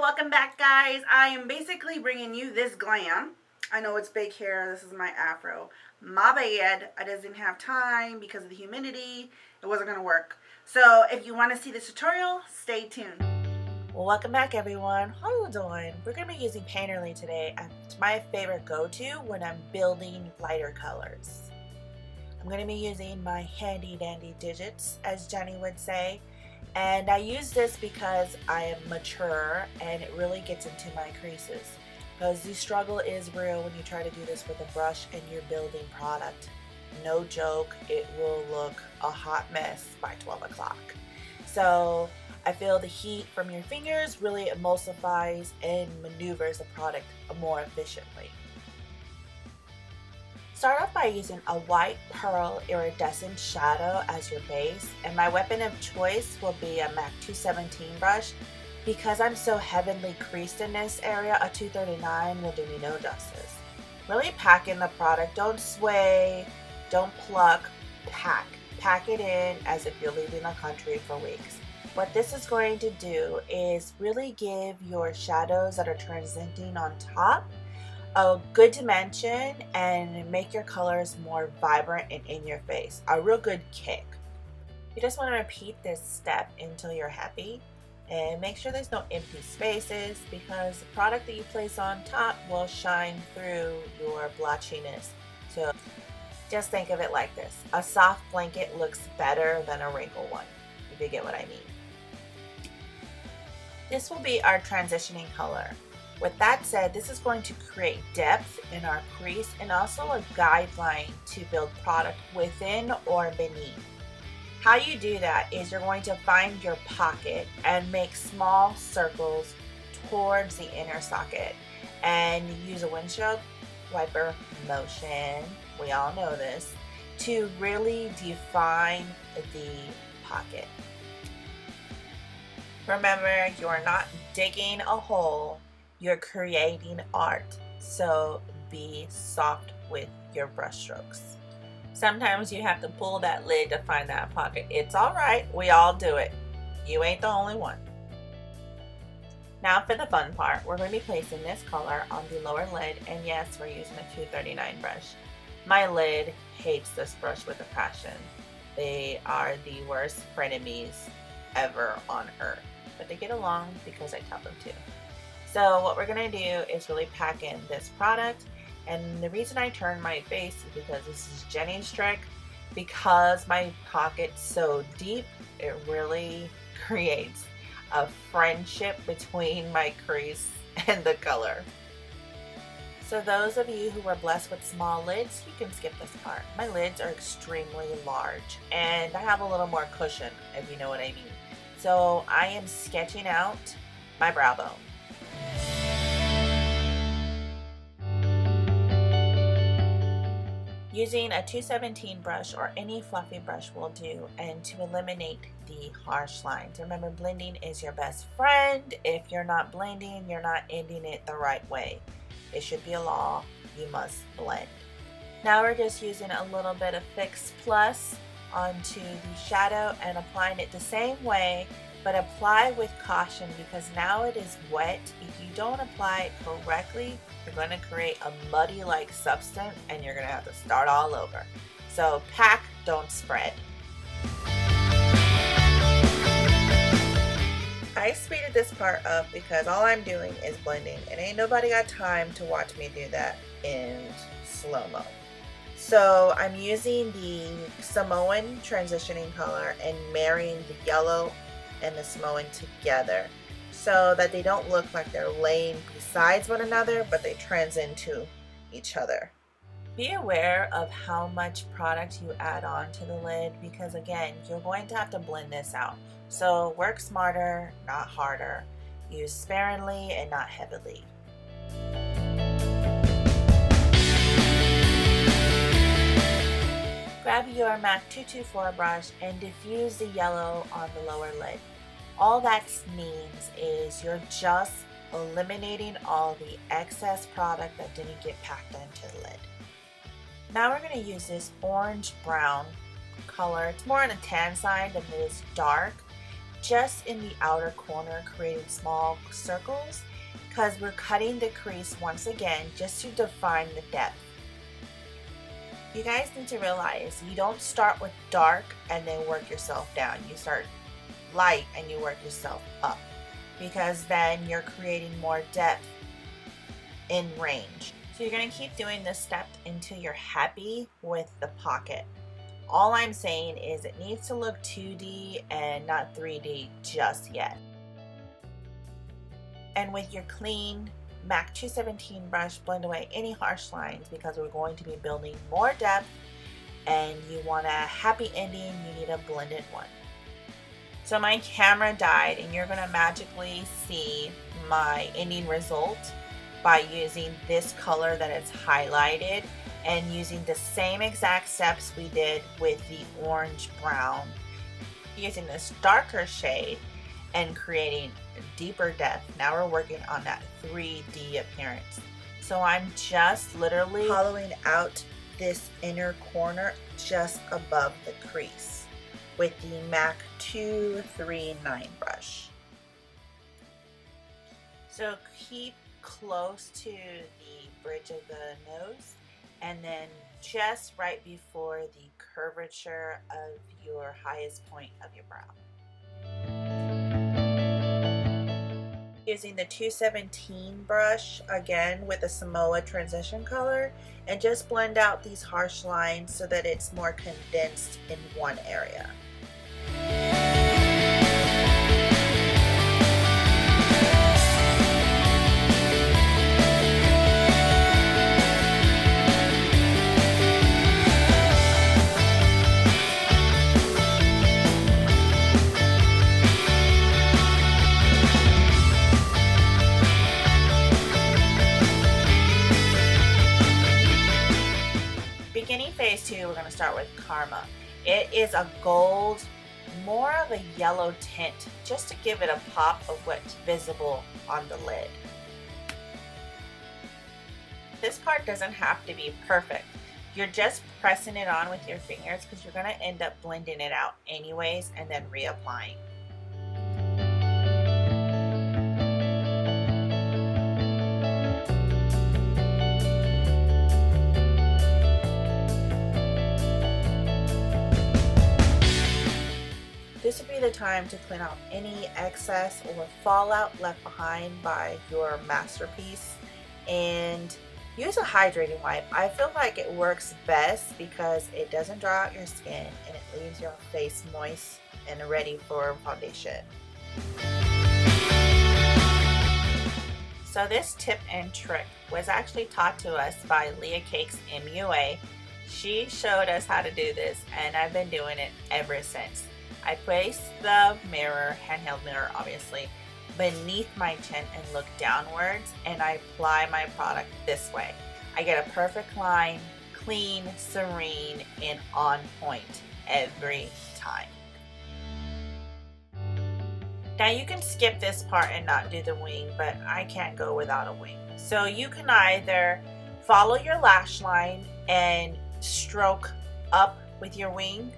welcome back, guys. I am basically bringing you this glam. I know it's big hair. This is my afro. My bad. I just didn't have time because of the humidity. It wasn't going to work. So if you want to see this tutorial, stay tuned. Well, welcome back, everyone. How are you doing? We're going to be using Painterly today. It's my favorite go-to when I'm building lighter colors. I'm going to be using my handy dandy digits, as Jenny would say. And I use this because I am mature and it really gets into my creases. Because the struggle is real when you try to do this with a brush and you're building product. No joke, it will look a hot mess by 12 o'clock. So I feel the heat from your fingers really emulsifies and maneuvers the product more efficiently. Start off by using a white pearl iridescent shadow as your base, and my weapon of choice will be a MAC 217 brush. Because I'm so heavily creased in this area, a 239 will do me no justice. Really pack in the product, don't sway, don't pluck, pack. Pack it in as if you're leaving the country for weeks. What this is going to do is really give your shadows that are transiting on top a good dimension and make your colors more vibrant and in your face. A real good kick. You just want to repeat this step until you're happy and make sure there's no empty spaces because the product that you place on top will shine through your blotchiness. So just think of it like this. A soft blanket looks better than a wrinkled one, if you get what I mean. This will be our transitioning color. With that said, this is going to create depth in our crease and also a guideline to build product within or beneath. How you do that is you're going to find your pocket and make small circles towards the inner socket and use a windshield wiper motion, we all know this, to really define the pocket. Remember, you are not digging a hole, you're creating art, so be soft with your brush strokes. Sometimes you have to pull that lid to find that pocket. It's alright, we all do it. You ain't the only one. Now for the fun part, we're going to be placing this color on the lower lid, and yes, we're using a 239 brush. My lid hates this brush with a passion. They are the worst frenemies ever on earth, but they get along because I tell them to. So what we're going to do is really pack in this product, and the reason I turn my face is because this is Jenny's trick. Because my pocket's so deep, it really creates a friendship between my crease and the color. So those of you who are blessed with small lids, you can skip this part. My lids are extremely large and I have a little more cushion, if you know what I mean. So I am sketching out my brow bone. Using a 217 brush or any fluffy brush will do, and to eliminate the harsh lines. Remember, blending is your best friend. If you're not blending, you're not ending it the right way. It should be a law. You must blend. Now we're just using a little bit of Fix Plus onto the shadow and applying it the same way, but apply with caution because now it is wet. If you don't apply it correctly, you're going to create a muddy-like substance and you're going to have to start all over. So pack, don't spread. I speeded this part up because all I'm doing is blending and ain't nobody got time to watch me do that in slow-mo. So I'm using the Samoan transitioning color and marrying the yellow and the Samoan together so that they don't look like they're laying besides one another, but they trans into each other. Be aware of how much product you add on to the lid because again, you're going to have to blend this out. So work smarter, not harder. Use sparingly and not heavily. Grab your MAC 224 brush and diffuse the yellow on the lower lid. All that means is you're just eliminating all the excess product that didn't get packed into the lid. Now we're going to use this orange brown color. It's more on the tan side than it is dark just in the outer corner, creating small circles because we're cutting the crease once again just to define the depth. You guys need to realize you don't start with dark and then work yourself down. You start light and you work yourself up, because then you're creating more depth in range. So you're going to keep doing this step until you're happy with the pocket. All I'm saying is it needs to look 2D and not 3D just yet. And with your clean MAC 217 brush, blend away any harsh lines because we're going to be building more depth, and you want a happy ending, you need a blended one. So my camera died, and you're going to magically see my ending result by using this color that is highlighted and using the same exact steps we did with the orange brown, using this darker shade and creating deeper depth. Now we're working on that 3D appearance. So I'm just literally hollowing out this inner corner just above the crease with the MAC 239 brush. So keep close to the bridge of the nose, and then just right before the curvature of your highest point of your brow. Using the 217 brush again with a Samoa transition color, and just blend out these harsh lines so that it's more condensed in one area. Beginning phase 2, we're going to start with Karma. It is a gold, more of a yellow tint, just to give it a pop of what's visible on the lid. This part doesn't have to be perfect. You're just pressing it on with your fingers because you're going to end up blending it out anyways and then reapplying. This would be the time to clean out any excess or fallout left behind by your masterpiece, and use a hydrating wipe. I feel like it works best because it doesn't dry out your skin and it leaves your face moist and ready for foundation. So this tip and trick was actually taught to us by Leah Cakes MUA. She showed us how to do this, and I've been doing it ever since. I place the mirror, handheld mirror obviously, beneath my chin and look downwards, and I apply my product this way. I get a perfect line, clean, serene, and on point every time. Now you can skip this part and not do the wing, but I can't go without a wing. So you can either follow your lash line and stroke up with your wing,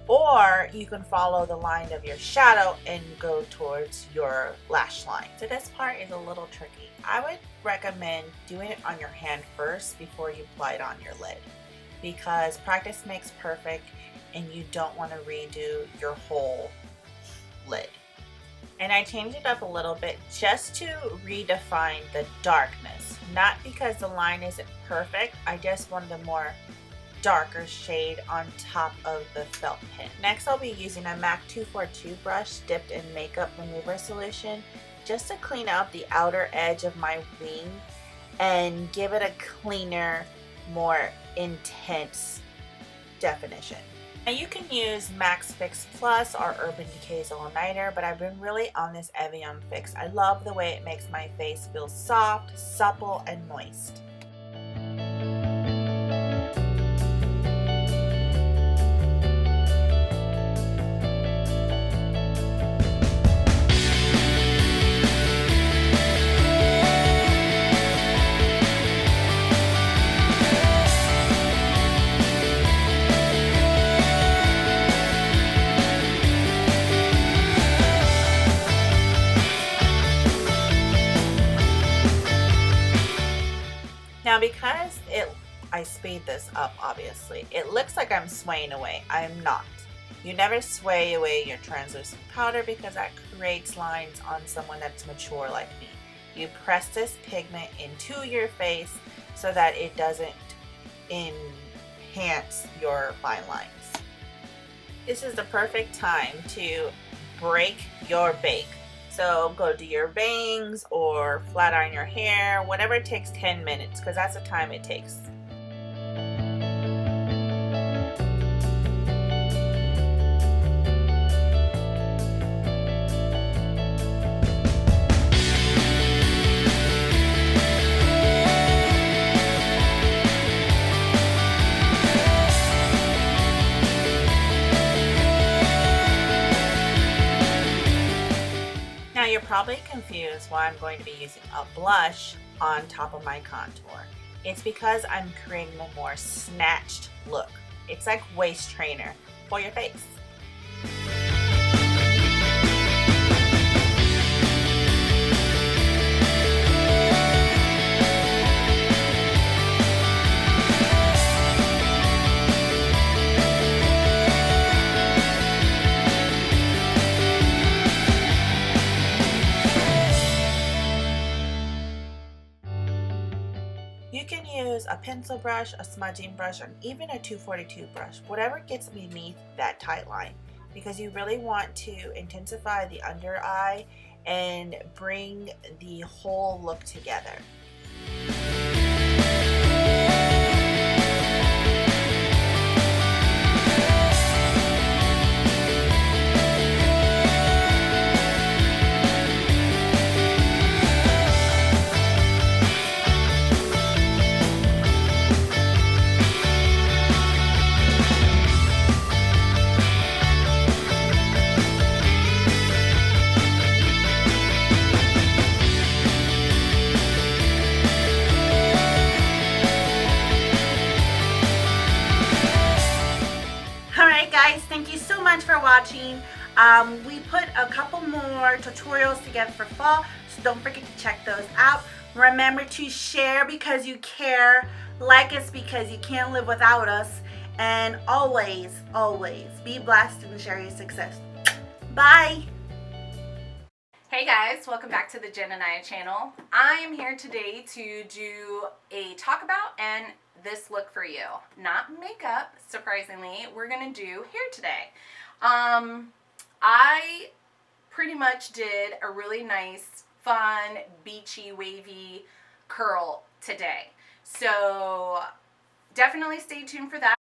or you can follow the line of your shadow and go towards your lash line. So this part is a little tricky. I would recommend doing it on your hand first before you apply it on your lid, because practice makes perfect and you don't want to redo your whole lid. And I changed it up a little bit just to redefine the darkness, not because the line isn't perfect. I just wanted a more darker shade on top of the felt pen. Next, I'll be using a MAC 242 brush dipped in makeup remover solution just to clean out the outer edge of my wing and give it a cleaner, more intense definition. Now you can use Max Fix Plus or Urban Decay's All Nighter, but I've been really on this Evian Fix. I love the way it makes my face feel soft, supple, and moist. Now because I speed this up, obviously, it looks like I'm swaying away. I'm not. You never sway away your translucent powder because that creates lines on someone that's mature like me. You press this pigment into your face so that it doesn't enhance your fine lines. This is the perfect time to break your bake. So go do your bangs or flat iron your hair, whatever takes 10 minutes because that's the time it takes. Now you're probably confused why I'm going to be using a blush on top of my contour. It's because I'm creating a more snatched look. It's like waist trainer for your face. You can use a pencil brush, a smudging brush, or even a 242 brush, whatever gets beneath that tight line, because you really want to intensify the under eye and bring the whole look together. Thank you so much for watching. We put a couple more tutorials together for fall, so don't forget to check those out. Remember to share because you care, like us because you can't live without us, and always, always be blessed and share your success. Bye! Hey guys, welcome back to the Jeniyah channel. I am here today to do a talk about and this look for you. Not makeup, surprisingly. We're gonna do hair today. I pretty much did a really nice, fun, beachy, wavy curl today. So definitely stay tuned for that.